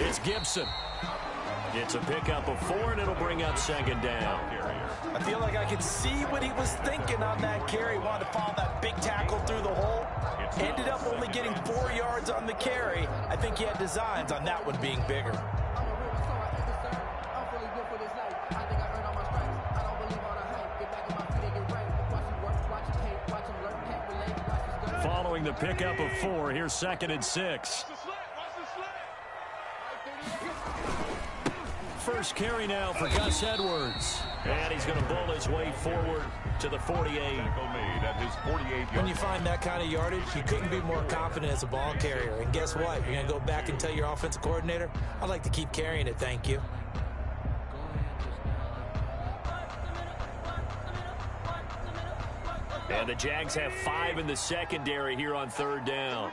It's Gibson. It's a pickup of 4, and it'll bring up second down. I feel like I could see what he was thinking on that carry. Wanted to follow that big tackle through the hole. Ended up only getting 4 yards on the carry. I think he had designs on that one being bigger. Following the pickup of 4, here's 2nd and 6. First carry now for Gus Edwards. And he's going to bull his way forward to the 48. When you find that kind of yardage, you couldn't be more confident as a ball carrier. And guess what? You're going to go back and tell your offensive coordinator, I'd like to keep carrying it, thank you. And the Jags have 5 in the secondary here on 3rd down.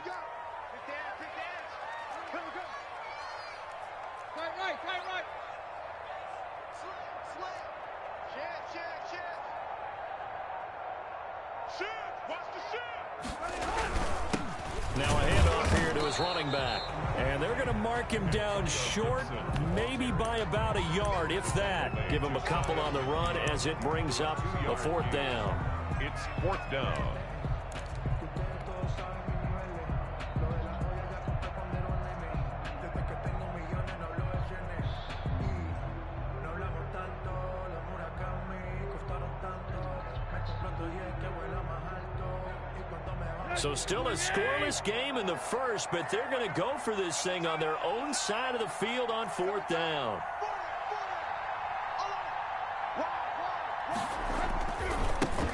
Now a handoff here to his running back. And they're going to mark him down short, maybe by about a yard, if that. Give him a couple on the run as it brings up a 4th down. It's 4th down. So still a scoreless game in the first, but they're going to go for this thing on their own side of the field on 4th down.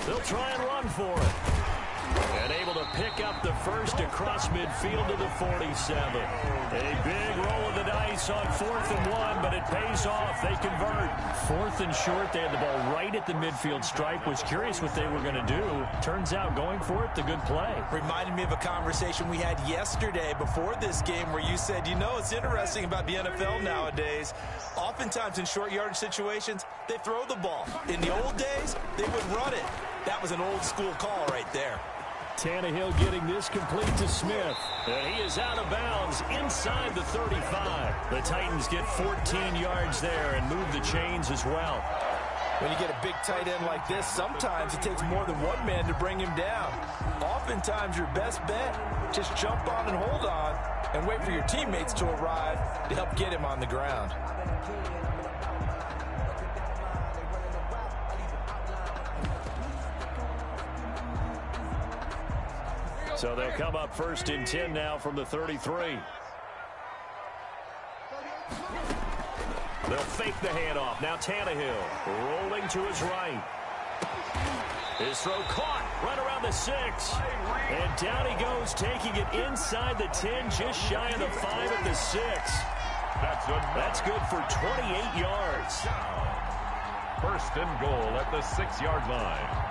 They'll try and run for it. And able to pick up the first across midfield to the 47. A big roll of the dice on 4th and 1, but it pays off. They convert. 4th and short, they had the ball right at the midfield stripe. Was curious what they were going to do. Turns out going for it, the good play. Reminded me of a conversation we had yesterday before this game where you said, you know, it's interesting about the NFL nowadays. Oftentimes in short yardage situations, they throw the ball. In the old days, they would run it. That was an old school call right there. Tannehill getting this complete to Smith. And he is out of bounds inside the 35. The Titans get 14 yards there and move the chains as well. When you get a big tight end like this, sometimes it takes more than one man to bring him down. Oftentimes your best bet, just jump on and hold on and wait for your teammates to arrive to help get him on the ground. So they'll come up 1st and 10 now from the 33. They'll fake the handoff. Now Tannehill rolling to his right. His throw caught right around the 6. And down he goes, taking it inside the 10, just shy of the 5 at the 6. That's good for 28 yards. 1st and goal at the 6-yard line.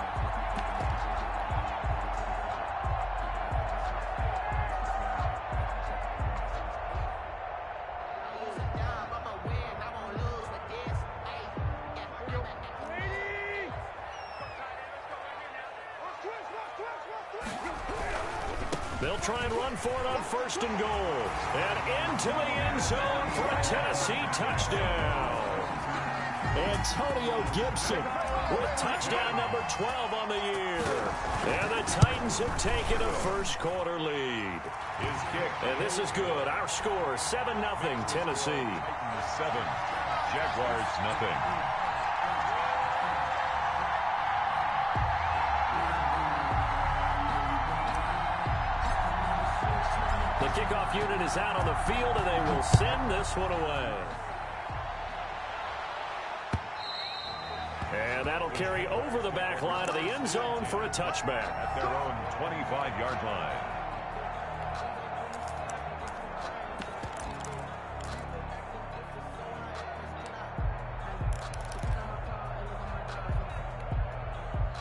They'll try and run for it on 1st and goal. And into the end zone for a Tennessee touchdown. Antonio Gibson with touchdown number 12 on the year. And the Titans have taken a first-quarter lead. His kick. And this is good. Our score, 7-0 Tennessee. 7, Jaguars 0. The kickoff unit is out on the field, and they will send this one away. And that'll carry over the back line of the end zone for a touchback. At their own 25-yard line.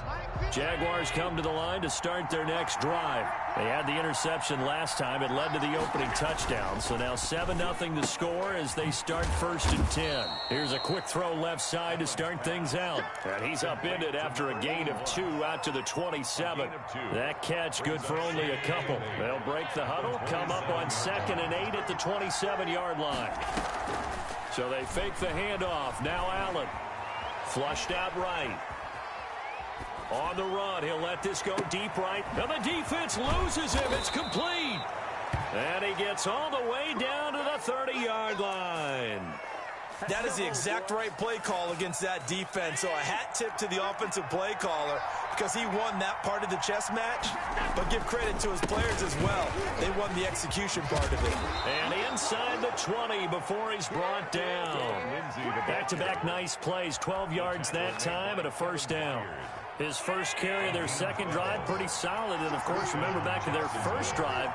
Mike Jaguars come to the line to start their next drive. They had the interception last time. It led to the opening touchdown. So now 7-0 to score as they start 1st and 10. Here's a quick throw left side to start things out. And he's upended after a gain of 2 out to the 27. That catch good for only a couple. They'll break the huddle, come up on 2nd and 8 at the 27-yard line. So they fake the handoff. Now Allen. Flushed out right. On the run, he'll let this go deep right. And the defense loses him. It's complete. And he gets all the way down to the 30-yard line. That is the exact right play call against that defense. So a hat tip to the offensive play caller because he won that part of the chess match. But give credit to his players as well. They won the execution part of it. And inside the 20 before he's brought down. Back-to-back nice plays. 12 yards that time and a 1st down. His first carry of their second drive, pretty solid. And, of course, remember back to their first drive,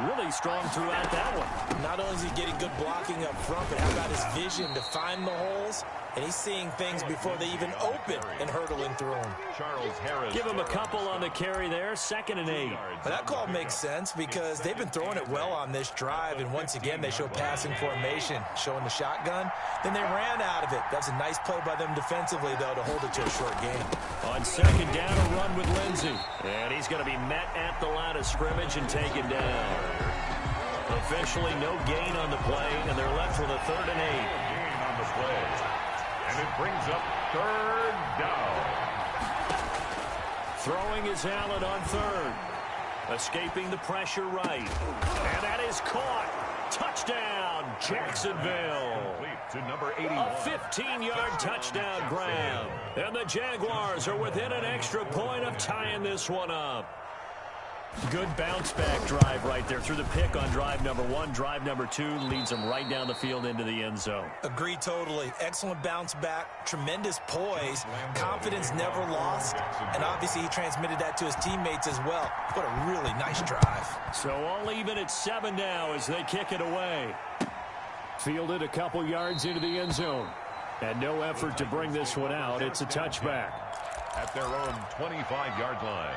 really strong throughout that one. Not only is he getting good blocking up front, but how about his vision to find the holes? And he's seeing things before they even open and hurdling through them. Charles Harris. Give him a couple on the carry there. 2nd and 8. But that call makes sense because they've been throwing it well on this drive. And once again, they show passing formation, showing the shotgun. Then they ran out of it. That's a nice play by them defensively, though, to hold it to a short game. On 2nd down, a run with Lindsey. And he's going to be met at the line of scrimmage and taken down. Officially no gain on the play, and they're left with a 3rd and 8. Gain on the play. And it brings up 3rd down. Throwing is Allen on 3rd. Escaping the pressure right. And that is caught. Touchdown, Jacksonville. Complete to number 81. A 15-yard touchdown grab. And the Jaguars are within an extra point of tying this one up. Good bounce-back drive right there through the pick on drive number 1. Drive number 2 leads them right down the field into the end zone. Agree totally. Excellent bounce back, tremendous poise, confidence never lost, and obviously he transmitted that to his teammates as well. What a really nice drive. So all even at 7 now as they kick it away. Fielded a couple yards into the end zone. And no effort to bring this one out. It's a touchback. At their own 25-yard line.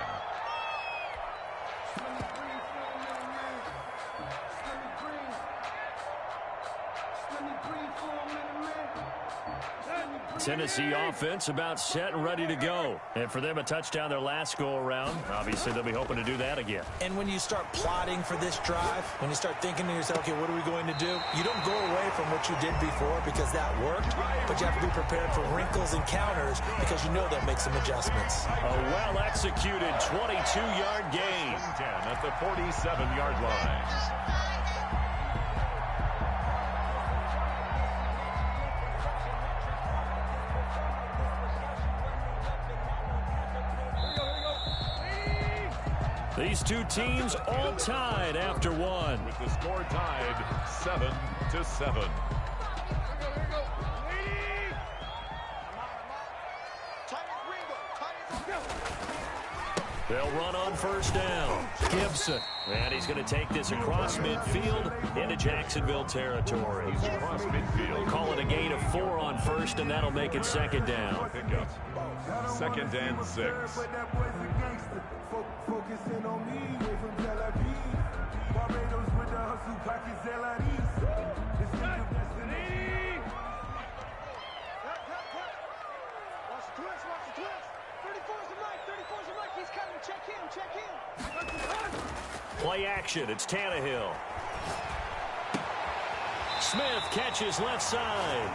Tennessee offense about set and ready to go. And for them, a touchdown their last go-around. Obviously, they'll be hoping to do that again. And when you start plotting for this drive, when you start thinking to yourself, okay, what are we going to do? You don't go away from what you did before because that worked, but you have to be prepared for wrinkles and counters because you know they'll make some adjustments. A well-executed 22-yard gain. 10 at the 47-yard line. These two teams all tied after one. With the score tied 7-7. They'll run on 1st down. Gibson. And he's going to take this across midfield into Jacksonville territory. He's across midfield. Call it a gain of 4 on 1st, and that'll make it 2nd down. Pickup. 2nd and 6. Focusing on me, way from Tel Aviv. Barbados with the hustle, pockets Zelaris. This is the destiny. Watch the twist, watch the twist. 34's the mic, 34's the mic. He's coming, check him. Play action, it's Tannehill. Smith catches left side.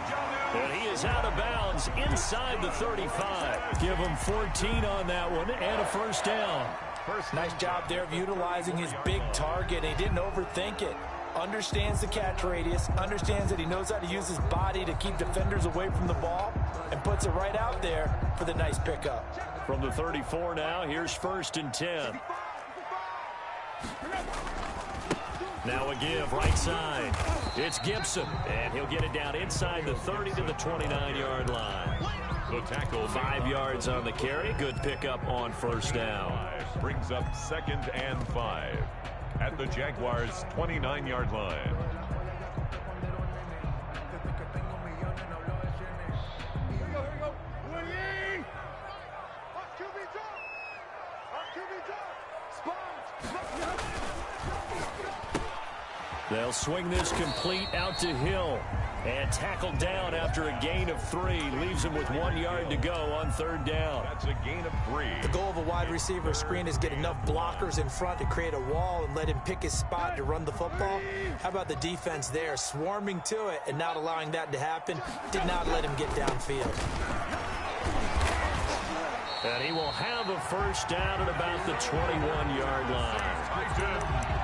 And he is out of bounds inside the 35. Give him 14 on that one and a 1st down. Nice job there of utilizing his big target. He didn't overthink it. Understands the catch radius. Understands that he knows how to use his body to keep defenders away from the ball. And puts it right out there for the nice pickup. From the 34 now, here's 1st and 10. Now a give right side. It's Gibson. And he'll get it down inside the 30 to the 29-yard line. The tackle 5 yards on the carry. Good pickup on 1st down. Brings up 2nd and 5 at the Jaguars' 29-yard line. They'll swing this complete out to Hill. And tackled down after a gain of 3. Leaves him with 1 yard to go on 3rd down. That's a gain of 3. The goal of a wide receiver screen is get enough blockers in front to create a wall and let him pick his spot to run the football. How about the defense there, swarming to it and not allowing that to happen? Did not let him get downfield. And he will have a first down at about the 21-yard line.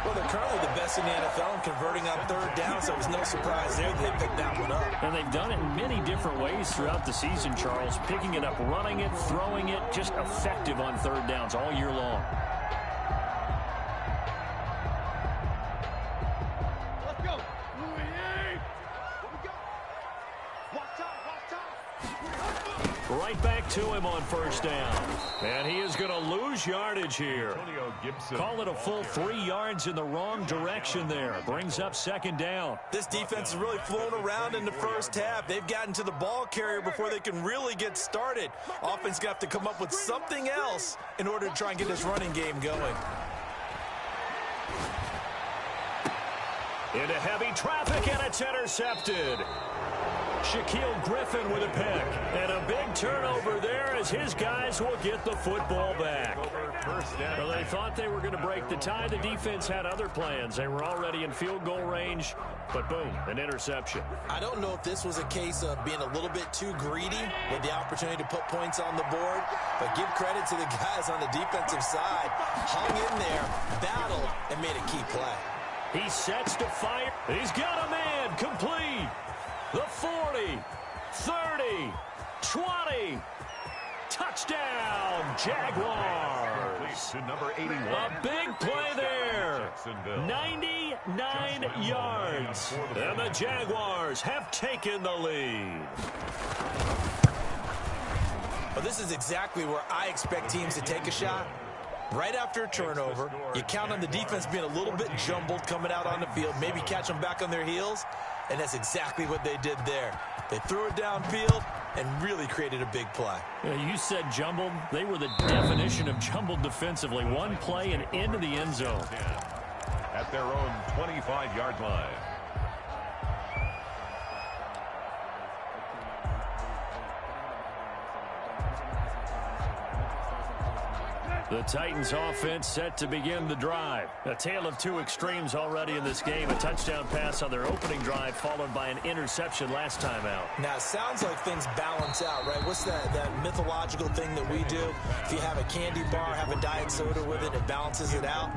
Well, they're currently the best in the NFL in converting on 3rd down, so it was no surprise there that they picked that one up. And they've done it in many different ways throughout the season, Charles. Picking it up, running it, throwing it, just effective on 3rd downs all year long. Let's go. Here we go. Watch time, watch time. Right back to him on 1st down. And he is going to lose yardage here. Call it a full 3 yards in the wrong direction there. Brings up 2nd down. This defense has really flown around in the first half. They've gotten to the ball carrier before they can really get started. Offense got to come up with something else in order to try and get this running game going. Into heavy traffic, and it's intercepted. Shaquille Griffin with a pick. And a big turnover there as his guys will get the football back. Well, they thought they were going to break the tie. The defense had other plans. They were already in field goal range, but boom, an interception. I don't know if this was a case of being a little bit too greedy with the opportunity to put points on the board, but give credit to the guys on the defensive side. Hung in there, battled, and made a key play. He sets to fire. He's got a man complete. The 40, 30, 20. Touchdown, Jaguars. To number 81. A big play there. 99 yards. And the Jaguars have taken the lead. Well, this is exactly where I expect teams to take a shot. Right after a turnover, you count on the defense being a little bit jumbled coming out on the field, maybe catch them back on their heels, and that's exactly what they did there. They threw it downfield and really created a big play. Yeah, you said jumbled. They were the definition of jumbled defensively. One play and into the end zone. At their own 25-yard line. The Titans offense set to begin the drive. A tale of two extremes already in this game. A touchdown pass on their opening drive followed by an interception last time out. Now, it sounds like things balance out, right? What's that mythological thing that we do? If you have a candy bar, have a diet soda with it, it balances it out.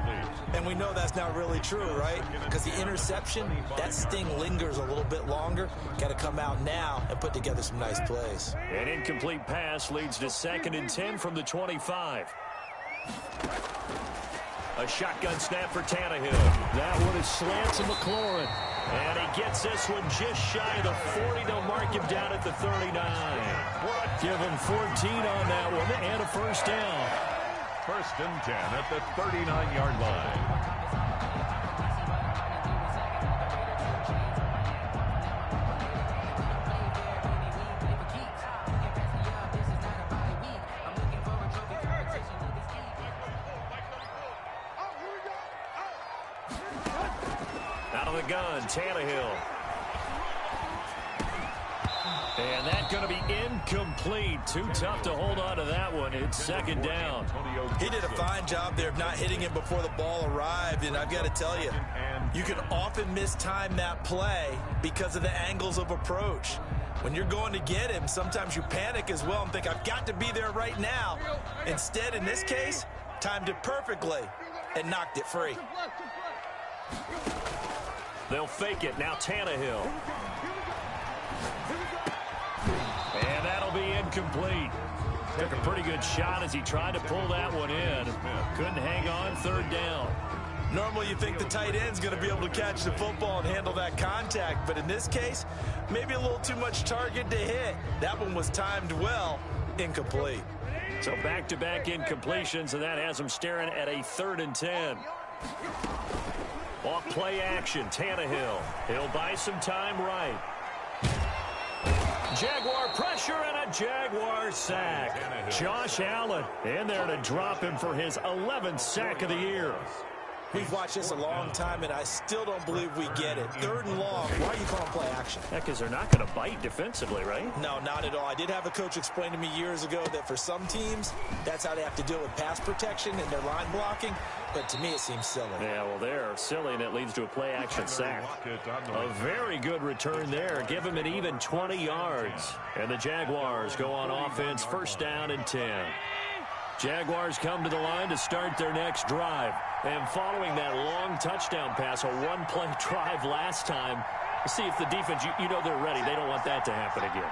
And we know that's not really true, right? Because the interception, that sting lingers a little bit longer. Got to come out now and put together some nice plays. An incomplete pass leads to 2nd and 10 from the 25. A shotgun snap for Tannehill. That one is slant to McLaurin. And he gets this one just shy of the 40. They'll mark him down at the 39. Give him 14 on that one and a first down. 1st and 10 at the 39-yard line. The gun, Tannehill. And that's going to be incomplete. Too tough to hold on to that one. It's 2nd down. He did a fine job there of not hitting it before the ball arrived, and I've got to tell you, you can often mistime that play because of the angles of approach. When you're going to get him, sometimes you panic as well and think, I've got to be there right now. Instead, in this case, timed it perfectly and knocked it free. They'll fake it. Now Tannehill. And that'll be incomplete. Took a pretty good shot as he tried to pull that one in. Couldn't hang on. 3rd down. Normally you think the tight end's going to be able to catch the football and handle that contact. But in this case, maybe a little too much target to hit. That one was timed well. Incomplete. So back-to-back incompletions, and that has him staring at a 3rd and 10. Off play action, Tannehill. He'll buy some time right. Jaguar pressure and a Jaguar sack. Josh Allen in there to drop him for his 11th sack of the year. We've watched this a long time, and I still don't believe we get it. 3rd and long. Why are you calling play action? Yeah, because they're not going to bite defensively, right? No, not at all. I did have a coach explain to me years ago that for some teams, that's how they have to deal with pass protection and their line blocking. But to me, it seems silly. Yeah, well, they're silly, and it leads to a play-action sack. A very good return there. Give him an even 20 yards. And the Jaguars go on offense, 1st down and 10. Jaguars come to the line to start their next drive. And following that long touchdown pass, a one-play drive last time, see if the defense, you know they're ready. They don't want that to happen again.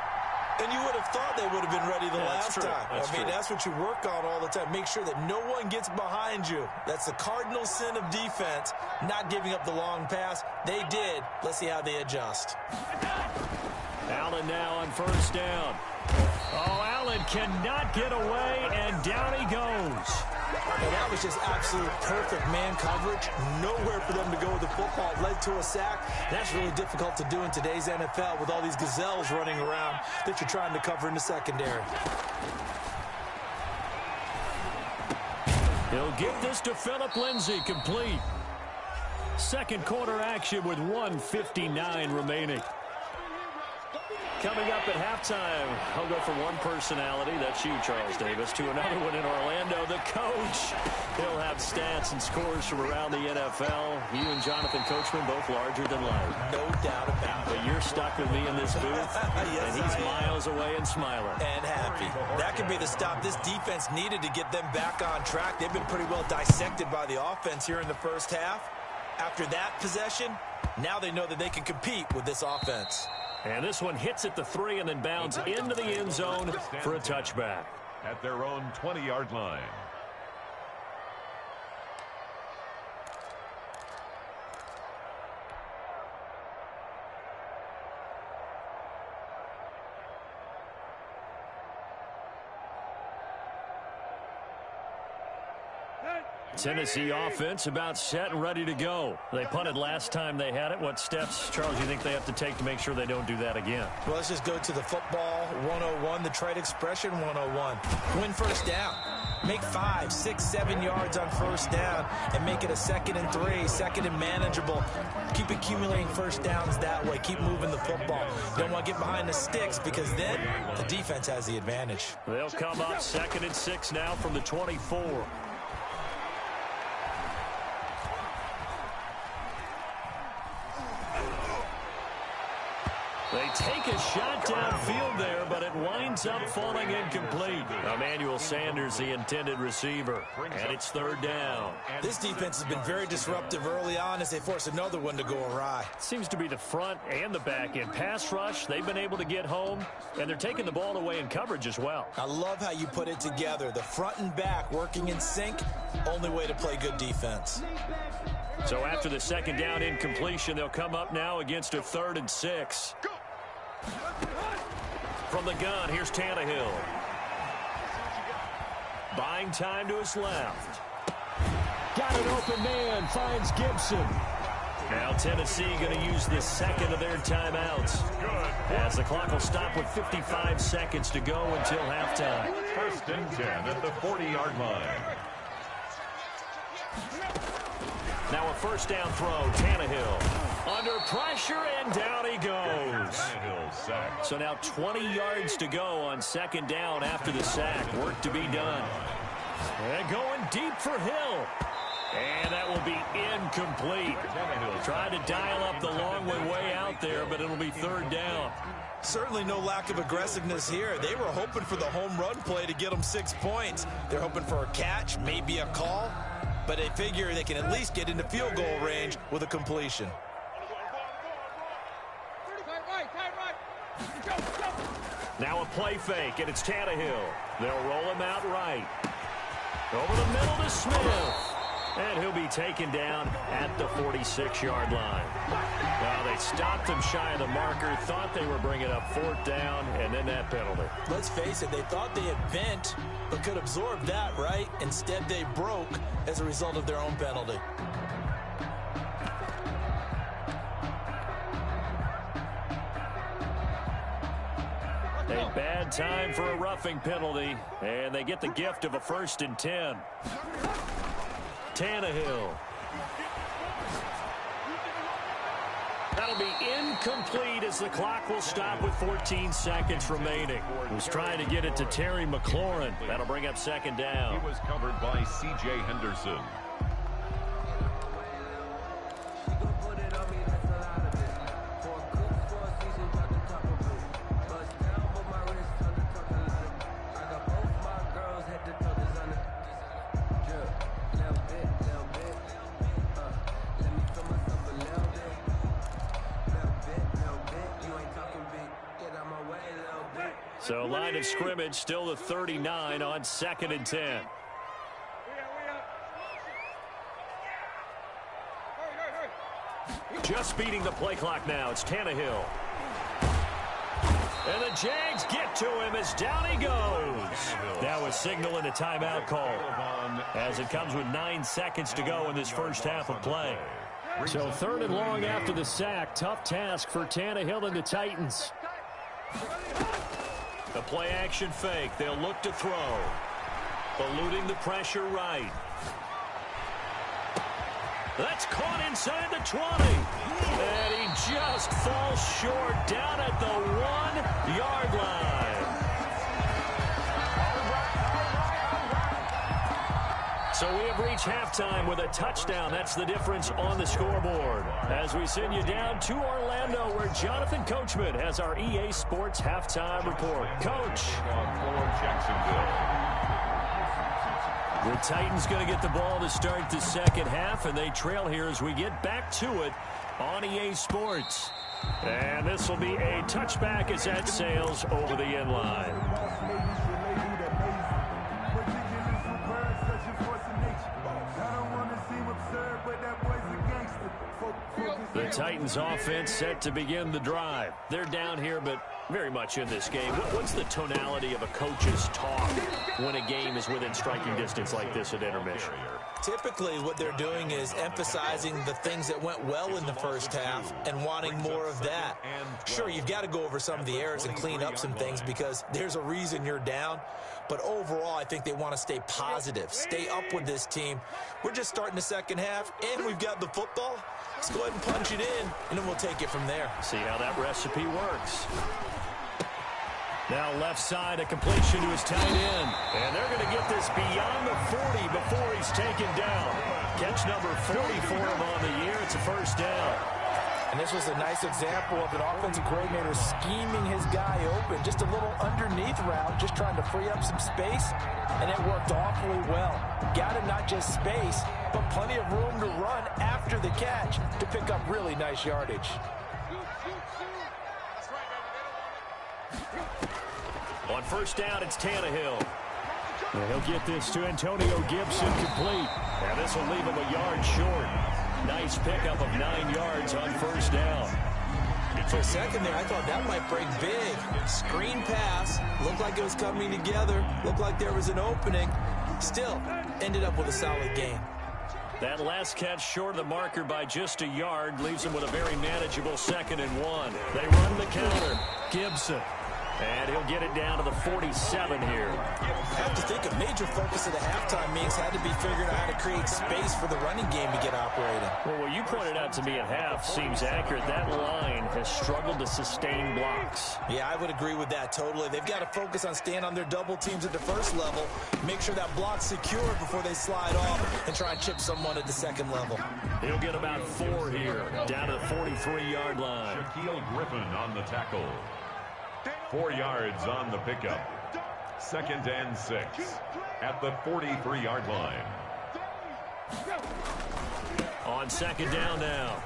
And you would have thought they would have been ready the last time. That's what you work on all the time. Make sure that no one gets behind you. That's the cardinal sin of defense, not giving up the long pass. They did. Let's see how they adjust. Allen now on 1st down. Oh, Allen cannot get away, and down he goes. And that was just absolute perfect man coverage. Nowhere for them to go with the football. It led to a sack. That's really difficult to do in today's NFL with all these gazelles running around that you're trying to cover in the secondary. He'll give this to Phillip Lindsay, complete. 2nd quarter action with 1:59 remaining. Coming up at halftime, I'll go from one personality, that's you, Charles Davis, to another one in Orlando, the coach. He'll have stats and scores from around the NFL. You and Jonathan Coachman, both larger than life. No doubt about it. But you're stuck with me in this booth, yes, and he's miles away and smiling. And happy. That could be the stop this defense needed to get them back on track. They've been pretty well dissected by the offense here in the 1st half. After that possession, now they know that they can compete with this offense. And this one hits at the 3 and then bounds into the end zone for a touchback. At their own 20-yard line. Tennessee offense about set and ready to go. They punted last time they had it. What steps, Charles, you think they have to take to make sure they don't do that again? Well, let's just go to the football 101, the trade expression 101. Win 1st down. Make 5, 6, 7 yards on 1st down and make it a 2nd and 3, 2nd and manageable. Keep accumulating 1st downs that way. Keep moving the football. Don't want to get behind the sticks because then the defense has the advantage. They'll come up 2nd and 6 now from the 24. They take a shot downfield there, but it winds up falling incomplete. Emmanuel Sanders, the intended receiver, and it's 3rd down. This defense has been very disruptive early on as they force another one to go awry. Seems to be the front and the back end. Pass rush, they've been able to get home, and they're taking the ball away in coverage as well. I love how you put it together. The front and back working in sync, only way to play good defense. So after the 2nd down incompletion, they'll come up now against a 3rd and 6. From the gun, here's Tannehill. Buying time to his left. Got an open man, finds Gibson. Now Tennessee going to use the 2nd of their timeouts. As the clock will stop with 55 seconds to go until halftime. 1st and 10 at the 40-yard line. Now a 1st down throw, Tannehill. Under pressure, and down he goes. So now 20 yards to go on 2nd down after the sack. Work to be done. And going deep for Hill. And that will be incomplete. Tried to dial up the long way out there, but it'll be 3rd down. Certainly no lack of aggressiveness here. They were hoping for the home run play to get them 6 points. They're hoping for a catch, maybe a call. But they figure they can at least get into field goal range with a completion. Now a play fake, and it's Tannehill. They'll roll him out right. Over the middle to Smith. And he'll be taken down at the 46-yard line. Now they stopped him shy of the marker, thought they were bringing up 4th down, and then that penalty. Let's face it, they thought they had bent, but could absorb that, right? Instead, they broke as a result of their own penalty. A bad time for a roughing penalty, and they get the gift of a 1st and 10. Tannehill That'll be incomplete as the clock will stop with 14 seconds remaining. He was trying to get it to Terry McLaurin. That'll bring up second down. He was covered by C.J. Henderson. So line of scrimmage still the 39 on 2nd and 10. Just beating the play clock now. It's Tannehill. And the Jags get to him as down he goes. Now a signal and a timeout call as it comes with 9 seconds to go in this first half of play. So 3rd and long after the sack. Tough task for Tannehill and the Titans. The play action fake. They'll look to throw. Eluding the pressure right. That's caught inside the 20. And he just falls short down at the 1-yard line. So we have reached halftime with a touchdown. That's the difference on the scoreboard. As we send you down to Orlando, where Jonathan Coachman has our EA Sports halftime report. Coach. The Titans going to get the ball to start the second half, and they trail here as we get back to it on EA Sports. And this will be a touchback as that sails over the end line. The Titans offense set to begin the drive. They're down here, but very much in this game. What's the tonality of a coach's talk when a game is within striking distance like this at intermission? Typically, what they're doing is emphasizing the things that went well in the first half and wanting more of that. Sure, you've got to go over some of the errors and clean up some things because there's a reason you're down. But overall, I think they want to stay positive, stay up with this team. We're just starting the second half, and we've got the football. Let's go ahead and punch it in, and then we'll take it from there. See how that recipe works. Now left side, a completion to his tight end. And they're going to get this beyond the 40 before he's taken down. Catch number 40 for him on the year. It's a first down. And this was a nice example of an offensive coordinator scheming his guy open. Just a little underneath route, just trying to free up some space. And it worked awfully well. Got him not just space, but plenty of room to run after the catch to pick up really nice yardage. On first down, it's Tannehill. And he'll get this to Antonio Gibson complete. And this will leave him a yard short. Nice pickup of 9 yards on first down. For a second there, I thought that might break big. Screen pass. Looked like it was coming together. Looked like there was an opening. Still, ended up with a solid gain. That last catch short of the marker by just a yard leaves him with a very manageable 2nd and 1. They run the counter. Gibson. And he'll get it down to the 47 here. I have to think a major focus of the halftime meetings had to be figuring out how to create space for the running game to get operating. Well, what you pointed out to me at half seems accurate. That line has struggled to sustain blocks. Yeah, I would agree with that totally. They've got to focus on staying on their double teams at the first level, make sure that block's secure before they slide off and try and chip someone at the second level. He'll get about 4 here, down to the 43-yard line. Shaquille Griffin on the tackle. 4 yards on the pickup. 2nd and 6 at the 43-yard line. On 2nd down now,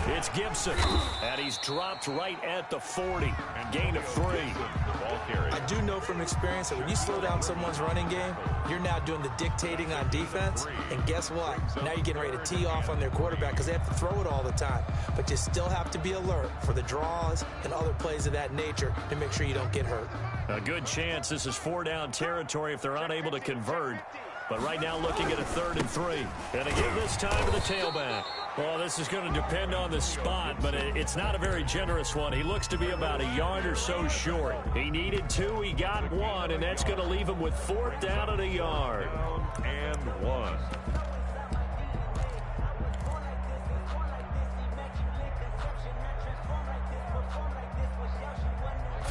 it's Gibson. And he's dropped right at the 40. Gain of 3. Ball carry. I do know from experience that when you slow down someone's running game, you're now doing the dictating on defense. And guess what? Now you're getting ready to tee off on their quarterback because they have to throw it all the time. But you still have to be alert for the draws and other plays of that nature to make sure you don't get hurt. A good chance this is 4-down territory if they're unable to convert. But right now looking at a 3rd and 3. And again this time to the tailback. Well, this is going to depend on the spot, but it's not a very generous one. He looks to be about a yard or so short. He needed 2, he got 1, and that's going to leave him with 4th down and a yard. And 1.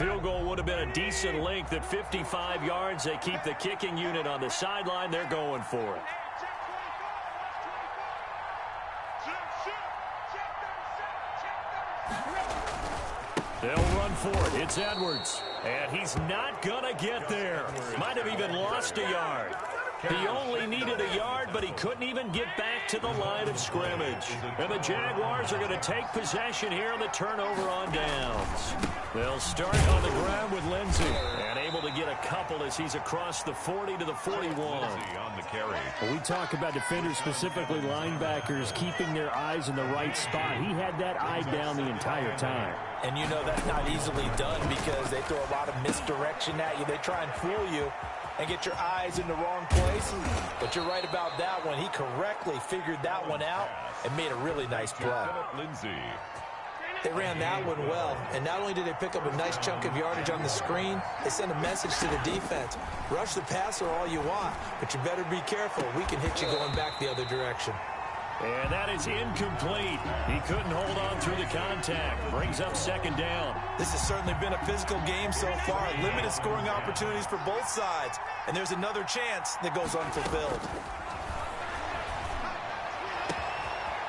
field goal would have been a decent length at 55 yards. They keep the kicking unit on the sideline. They're going for it. They'll run for it. It's Edwards. And he's not going to get there. Might have even lost a yard. He only needed a yard, but he couldn't even get back to the line of scrimmage. And the Jaguars are going to take possession here on the turnover on downs. They'll start on the ground with Lindsey. And able to get a couple as he's across the 40 to the 41. On the carry. Well, we talk about defenders, specifically linebackers, keeping their eyes in the right spot. He had that eye down the entire time. And you know that's not easily done because they throw a lot of misdirection at you. They try and fool you and get your eyes in the wrong place. But you're right about that one. He correctly figured that one out and made a really nice play. They ran that one well, and not only did they pick up a nice chunk of yardage on the screen, they sent a message to the defense. Rush the passer all you want, but you better be careful. We can hit you going back the other direction. And that is incomplete. He couldn't hold on through the contact. Brings up second down. This has certainly been a physical game so far. Limited scoring opportunities for both sides. And there's another chance that goes unfulfilled.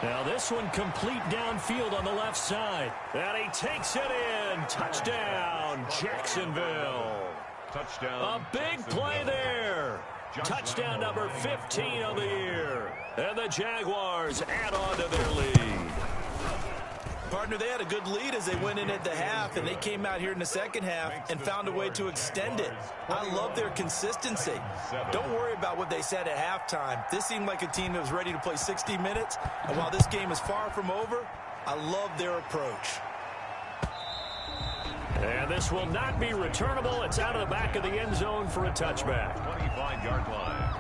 Now this one complete downfield on the left side. And he takes it in. Touchdown, Jacksonville. Touchdown. A big play there. Touchdown number 15 of the year. And the Jaguars add on to their lead. Partner, they had a good lead as they went in at the half, and they came out here in the second half and found a way to extend it. I love their consistency. Don't worry about what they said at halftime. This seemed like a team that was ready to play 60 minutes, and while this game is far from over, I love their approach. And this will not be returnable. It's out of the back of the end zone for a touchback. 25-yard line.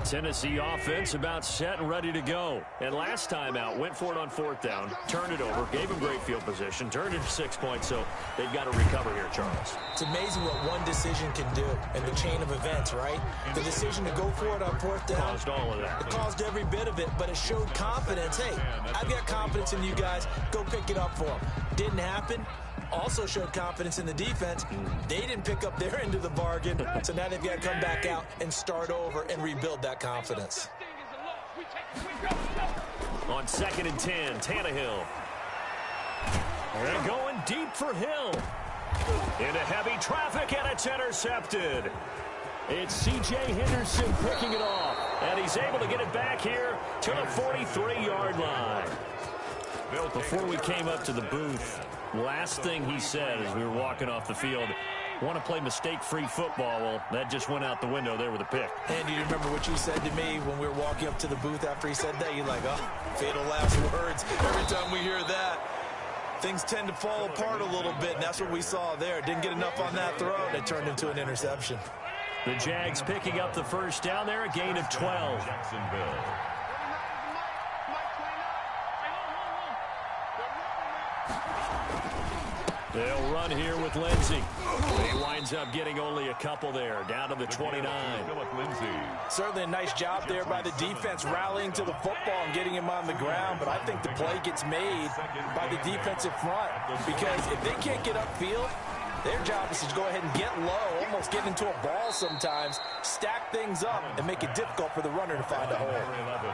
Tennessee offense about set and ready to go. And last time out, went for it on fourth down, turned it over, gave him great field position, turned it to 6 points, so they've got to recover here, Charles. It's amazing what one decision can do in the chain of events, right? The decision to go for it on fourth down. Caused all of that. It caused every bit of it, but it showed confidence. Hey, I've got confidence in you guys. Go pick it up for them. Didn't happen. Also showed confidence in the defense. They didn't pick up their end of the bargain, so now they've got to come back out and start over and rebuild that confidence. On 2nd and 10, Tannehill. They're going deep for Hill. Into heavy traffic, and it's intercepted. It's C.J. Henderson picking it off, and he's able to get it back here to the 43-yard line. Before we came up to the booth, last thing he said as we were walking off the field, want to play mistake-free football. Well, that just went out the window there with a pick. And do you remember what you said to me when we were walking up to the booth after he said that? You're like, oh, fatal last words. Every time we hear that, things tend to fall apart a little bit, and that's what we saw there. Didn't get enough on that throw, and it turned into an interception. The Jags picking up the first down there, a gain of 12. Jacksonville. They'll run here with Lindsey. He winds up getting only a couple there, down to the 29. Certainly a nice job there by the defense, rallying to the football and getting him on the ground. But I think the play gets made by the defensive front, because if they can't get upfield, their job is to go ahead and get low, almost get into a ball sometimes, stack things up, and make it difficult for the runner to find a hole.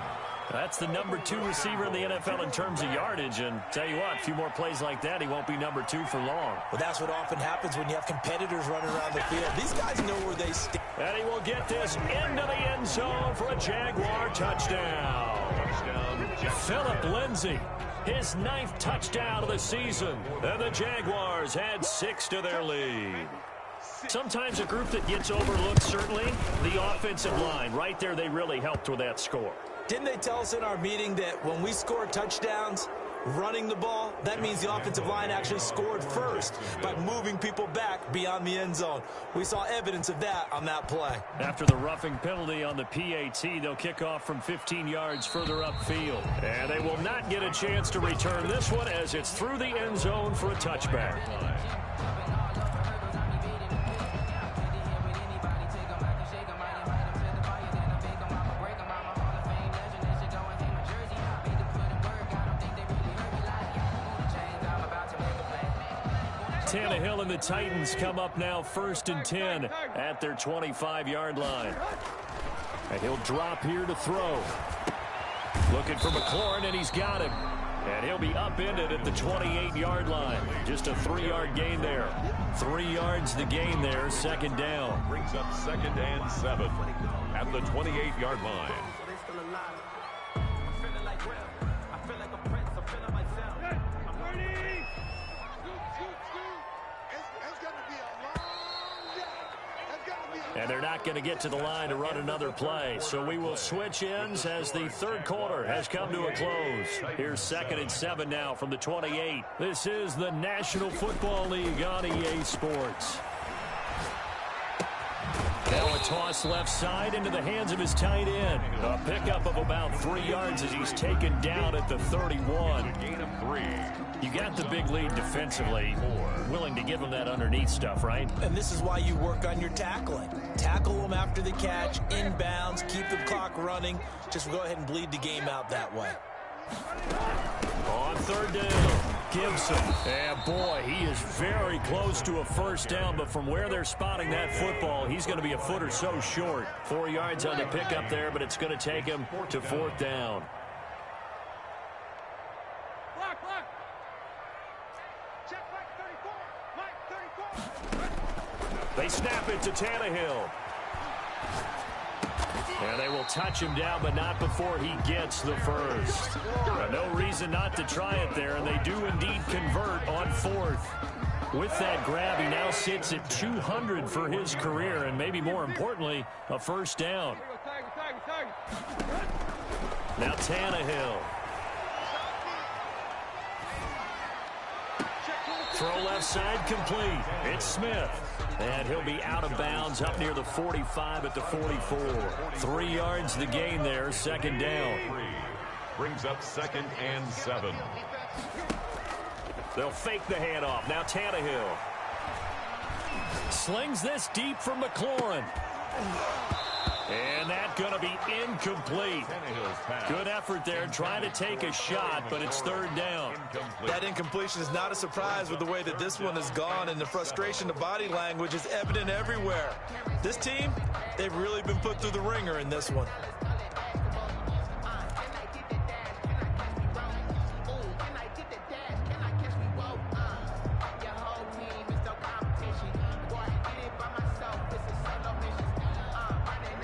That's the number 2 receiver in the NFL in terms of yardage, and tell you what, a few more plays like that, he won't be number 2 for long. Well, that's what often happens when you have competitors running around the field. These guys know where they stand. And he will get this into the end zone for a Jaguar touchdown. Phillip Lindsay, his 9th touchdown of the season, and the Jaguars add 6 to their lead. Sometimes a group that gets overlooked, certainly, the offensive line. Right there, they really helped with that score. Didn't they tell us in our meeting that when we score touchdowns running the ball, that means the offensive line actually scored first by moving people back beyond the end zone? We saw evidence of that on that play. After the roughing penalty on the PAT, they'll kick off from 15 yards further upfield. And they will not get a chance to return this one as it's through the end zone for a touchback. Tannehill and the Titans come up now 1st and 10 at their 25-yard line. And he'll drop here to throw. Looking for McLaurin, and he's got him. And he'll be upended at the 28-yard line. Just a 3-yard gain there. 3 yards the gain there, 2nd down. Brings up 2nd and 7 at the 28-yard line. And they're not going to get to the line to run another play. So we will switch ends as the 3rd quarter has come to a close. Here's 2nd and 7 now from the 28. This is the National Football League on EA Sports. Now a toss left side into the hands of his tight end. A pickup of about 3 yards as he's taken down at the 31. Gain of 3. You got the big lead defensively. Willing to give him that underneath stuff, right? And this is why you work on your tackling. Tackle them after the catch, inbounds, keep the clock running. Just go ahead and bleed the game out that way. On 3rd down, Gibson. And boy, he is very close to a 1st down, but from where they're spotting that football, he's going to be a foot or so short. 4 yards on the pickup there, but it's going to take him to 4th down. They snap it to Tannehill. And they will touch him down, but not before he gets the 1st. No reason not to try it there, and they do indeed convert on 4th. With that grab, he now sits at 200 for his career, and maybe more importantly, a 1st down. Now Tannehill. Throw left side complete. It's Smith. And he'll be out of bounds up near the 45 at the 44. 3 yards the gain there, 2nd down. Brings up 2nd and 7. They'll fake the handoff. Now Tannehill. Slings this deep from McLaurin. And that's going to be incomplete. Good effort there trying to take a shot, but it's 3rd down. That incompletion is not a surprise with the way that this one has gone, and the frustration, the body language is evident everywhere. This team, they've really been put through the ringer in this one.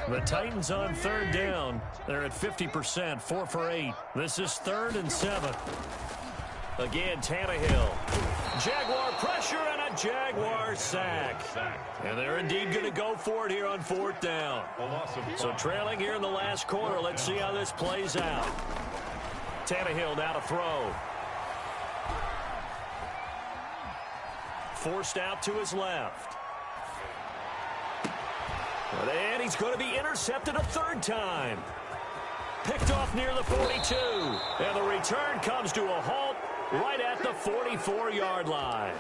The Titans on 3rd down. They're at 50%, 4 for 8. This is 3rd and 7. Again, Tannehill. Jaguar pressure and a Jaguar sack. And they're indeed going to go for it here on 4th down. So trailing here in the last quarter. Let's see how this plays out. Tannehill now to throw. Forced out to his left. And he's going to be intercepted a 3rd time. Picked off near the 42. And the return comes to a halt right at the 44-yard line.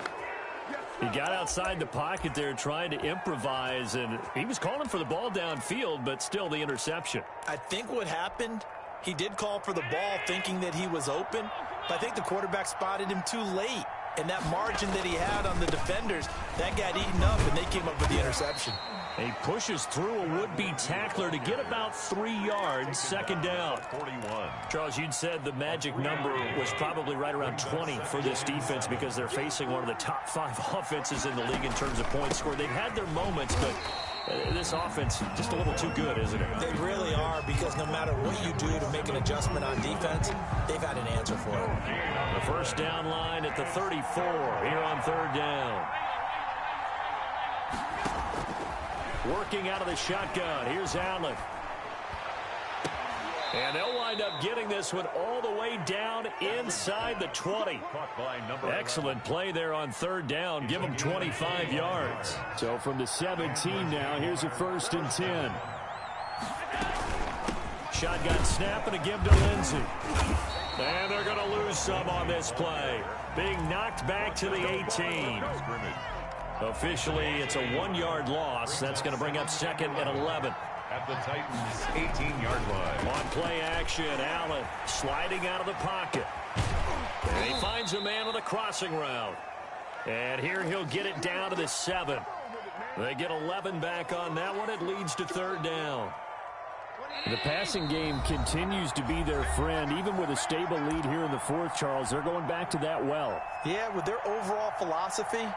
He got outside the pocket there trying to improvise, and he was calling for the ball downfield, but still the interception. I think what happened, he did call for the ball thinking that he was open, but I think the quarterback spotted him too late. And that margin that he had on the defenders, that got eaten up, and they came up with the interception. He pushes through a would-be tackler to get about 3 yards, 2nd down. 41. Charles, you'd said the magic number was probably right around 20 for this defense because they're facing one of the top 5 offenses in the league in terms of points scored. They've had their moments, but this offense just a little too good, isn't it? They really are, because no matter what you do to make an adjustment on defense, they've had an answer for it. The 1st down line at the 34 here on 3rd down. Working out of the shotgun. Here's Allen. And they'll wind up getting this one all the way down inside the 20. Excellent play there on 3rd down. Give them 25 yards. So from the 17 now, here's a 1st and 10. Shotgun snap and a give to Lindsey. And they're going to lose some on this play. Being knocked back to the 18. Officially, it's a 1-yard loss. That's going to bring up 2nd and 11. At the Titans' 18-yard line. On play action, Allen sliding out of the pocket. And he finds a man with a crossing route. And here he'll get it down to the 7. They get 11 back on that one. It leads to 3rd down. The passing game continues to be their friend. Even with a stable lead here in the 4th, Charles, they're going back to that well. Yeah, with their overall philosophy,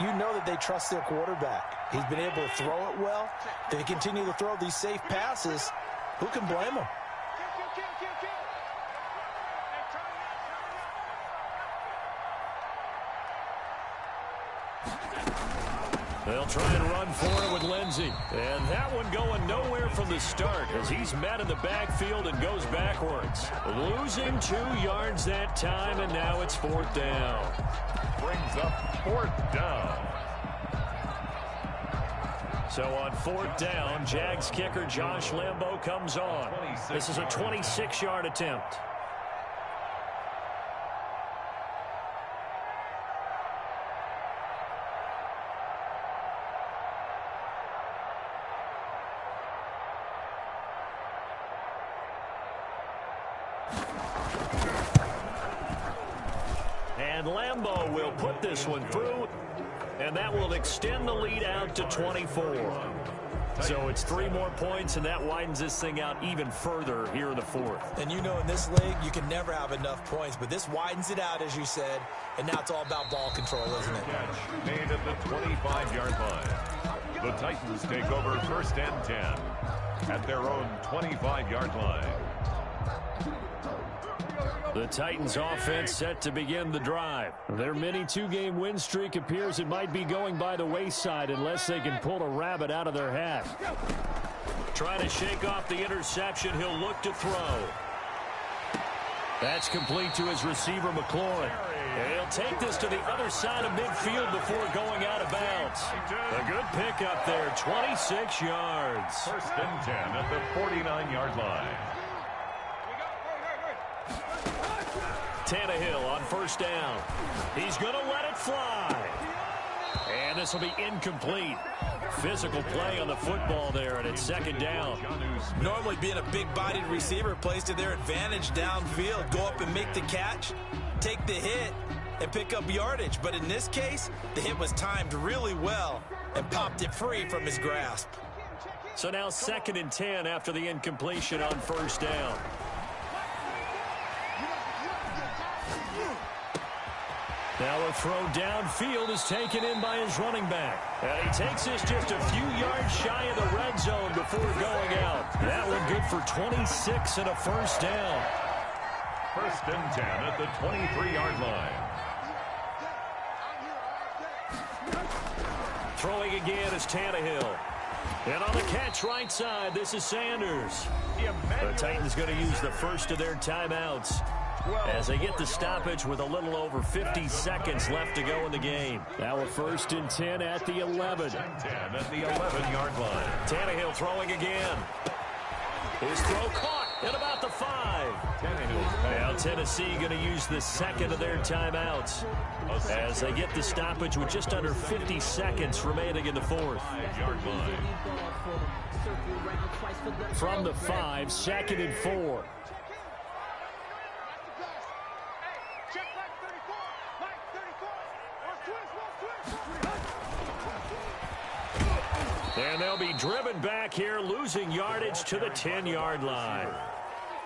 you know that they trust their quarterback. He's been able to throw it well. They continue to throw these safe passes. Who can blame them? They'll try and run for it with Lindsey. And that one going nowhere from the start as he's met in the backfield and goes backwards. Losing 2 yards that time, and now it's 4th down. Brings up 4th down. So on 4th down, Jags kicker Josh Lambo comes on. This is a 26-yard attempt. And Lambo will put this one through, and that will extend the lead out to 24. So it's 3 more points, and that widens this thing out even further here in the 4th. And you know in this league, you can never have enough points, but this widens it out, as you said, and now it's all about ball control, isn't it? Catch made at the 25-yard line. The Titans take over 1st and 10 at their own 25-yard line. The Titans offense set to begin the drive. Their mini 2-game win streak appears it might be going by the wayside unless they can pull a rabbit out of their hat. Trying to shake off the interception, he'll look to throw. That's complete to his receiver, McLaurin. And he'll take this to the other side of midfield before going out of bounds. A good pickup there, 26 yards. 1st and 10 at the 49-yard line. Tannehill on 1st down. He's going to let it fly. And this will be incomplete. Physical play on the football there, and it's 2nd down. Normally being a big-bodied receiver plays to their advantage downfield. Go up and make the catch, take the hit, and pick up yardage. But in this case, the hit was timed really well and popped it free from his grasp. So now 2nd and 10 after the incompletion on 1st down. Now a throw downfield is taken in by his running back. And he takes this just a few yards shy of the red zone before going out. That one good for 26 and a 1st down. 1st and 10 at the 23-yard line. Throwing again is Tannehill. And on the catch right side, this is Sanders. The Titans going to use the first of their timeouts as they get the stoppage with a little over 50 seconds left to go in the game. Now a 1st and 10 at the 11. 10 at the 11-yard line. Tannehill throwing again. His throw caught at about the 5. Now Tennessee going to use the 2nd of their timeouts as they get the stoppage with just under 50 seconds remaining in the 4th. From the 5, 2nd and 4. And they'll be driven back here, losing yardage to the 10-yard line.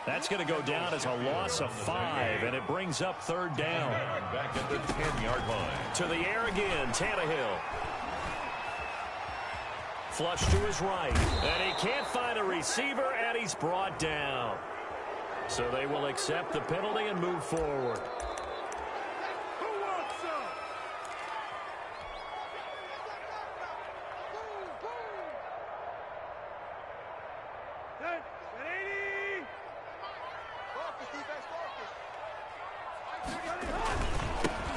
That's going to go down as a loss of 5, and it brings up 3rd down. Back at the 10-yard line. To the air again, Tannehill. Flush to his right, and he can't find a receiver, and he's brought down. So they will accept the penalty and move forward.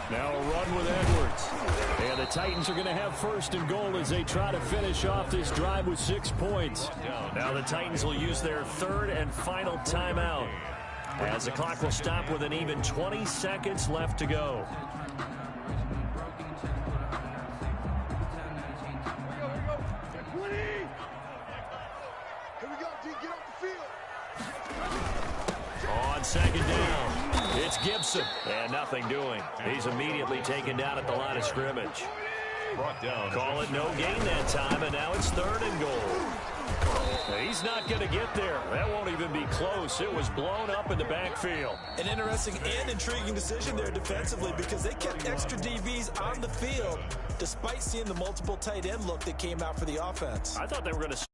Now a run with Edwards. And the Titans are going to have 1st and goal as they try to finish off this drive with 6 points. Now the Titans will use their 3rd and final timeout as the clock will stop with an even 20 seconds left to go. On 2nd down, it's Gibson. And nothing doing. He's immediately taken down at the line of scrimmage. Brought down. Call it no gain that time, and now it's 3rd and goal. He's not going to get there. That won't even be close. It was blown up in the backfield. An interesting and intriguing decision there defensively because they kept extra DBs on the field despite seeing the multiple tight end look that came out for the offense. I thought they were going to